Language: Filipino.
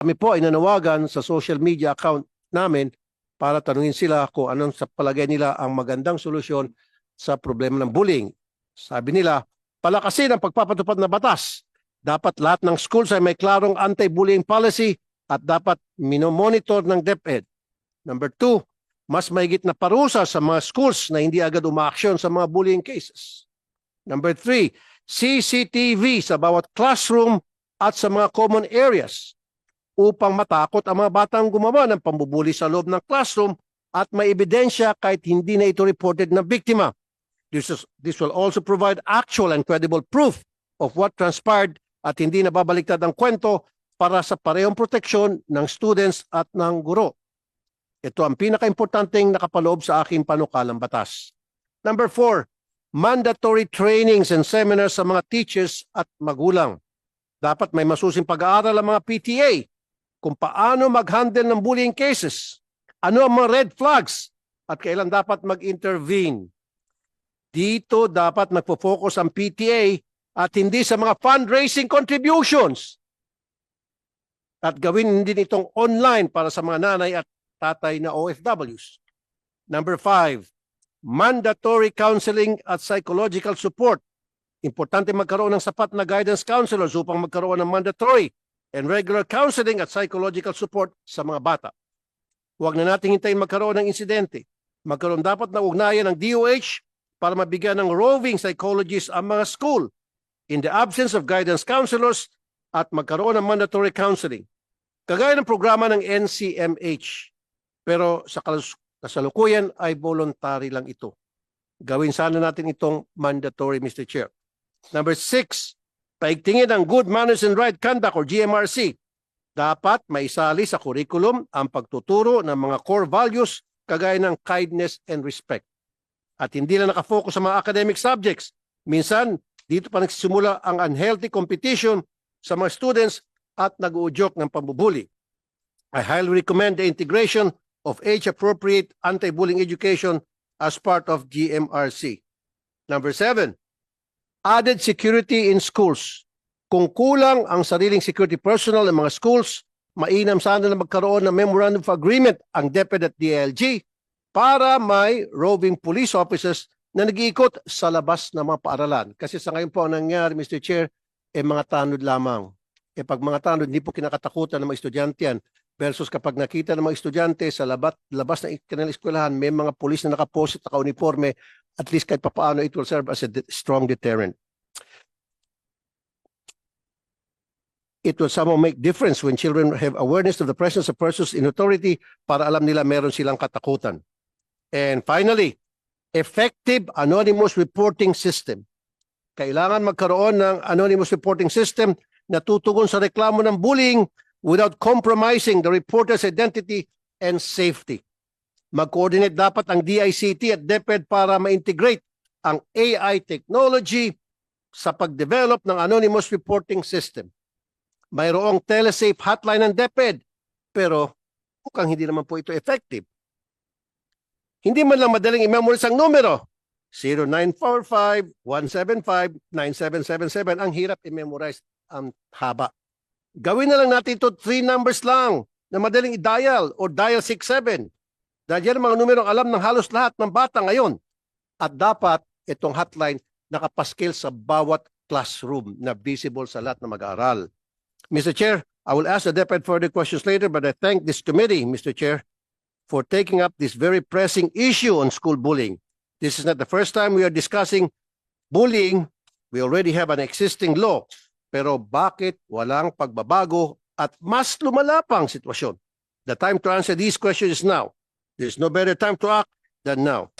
Kami po ay nanawagan sa social media account namin para tanungin sila kung anong sa palagay nila ang magandang solusyon sa problema ng bullying. Sabi nila, palakasin ang pagpapatupad na batas. Dapat lahat ng schools ay may klarong anti-bullying policy at dapat minomonitor ng DepEd. Number 2, mas mahigit na parusa sa mga schools na hindi agad umaaksyon sa mga bullying cases. Number 3, CCTV sa bawat classroom at sa mga common areas upang matakot ang mga batang gumawa ng pambubuli sa loob ng classroom at may ebidensya kahit hindi na ito reported ng biktima. This will also provide actual and credible proof of what transpired at hindi nababaliktad ang kwento para sa parehong proteksyon ng students at ng guro. Ito ang pinaka-importanteng nakapaloob sa aking panukalang batas. Number 4, mandatory trainings and seminars sa mga teachers at magulang. Dapat may masusing pag-aaral ang mga PTA kung paano mag-handle ng bullying cases, ano ang mga red flags, at kailan dapat mag-intervene. Dito dapat magpo-focus ang PTA at hindi sa mga fundraising contributions. At gawin din itong online para sa mga nanay at tatay na OFWs. Number 5, mandatory counseling at psychological support. Importante magkaroon ng sapat na guidance counselors upang magkaroon ng mandatory and regular counseling at psychological support sa mga bata. Huwag na natin hintayin magkaroon ng insidente. Magkaroon dapat ng ugnayan ng DOH para mabigyan ng roving psychologists ang mga school in the absence of guidance counselors at magkaroon ng mandatory counseling. Kagaya ng programa ng NCMH. Pero sa kasalukuyan ay voluntary lang ito. Gawin sana natin itong mandatory, Mr. Chair. Number 6, paigtingin ang Good Manners and Right Conduct or GMRC. Dapat maisali sa curriculum ang pagtuturo ng mga core values kagaya ng kindness and respect. At hindi lang nakafocus sa mga academic subjects. Minsan, dito pa nagsisimula ang unhealthy competition sa mga students at nag-uudyok ng pambubuli. I highly recommend the integration of age-appropriate anti-bullying education as part of GMRC. Number 7, added security in schools. Kung kulang ang sariling security personnel ng mga schools, mainam sana na magkaroon ng memorandum of agreement ang DepEd at DILG para may roving police officers na nag-iikot sa labas ng mga paaralan. Kasi sa ngayon po ang nangyari, Mr. Chair, mga tanod lamang. Pag mga tanod, hindi po kinakatakutan ng mga estudyante yan. Versus kapag nakita ng mga estudyante sa labas ng kanilang eskwelahan, may mga pulis na nakaposit, naka-uniforme, at least kahit papaano it will serve as a strong deterrent. It will somehow make difference when children have awareness of the presence of persons in authority para alam nila meron silang katakutan. And finally, effective anonymous reporting system. Kailangan magkaroon ng anonymous reporting system na tutugon sa reklamo ng bullying without compromising the reporter's identity and safety. Mag-coordinate dapat ang DICT at DepEd para ma-integrate ang AI technology sa pag-develop ng anonymous reporting system. Mayroong telesafe hotline ng DepEd, pero mukhang hindi naman po ito effective. Hindi man lang madaling i-memorize ang numero. 0945-175-9777. Ang hirap i-memorize, ang haba. Gawin na lang natin ito 3 numbers lang na madaling i-dial or dial 67. Dahil yan ang mga numerong alam ng halos lahat ng bata ngayon. At dapat itong hotline nakapaskil sa bawat classroom na visible sa lahat ng mag-aaral. Mr. Chair, I will ask the DepEd further questions later, but I thank this committee, Mr. Chair, for taking up this very pressing issue on school bullying. This is not the first time we are discussing bullying. We already have an existing law. Pero bakit walang pagbabago at mas lumala pa ang sitwasyon? The time to answer these questions is now. There is no better time to act than now.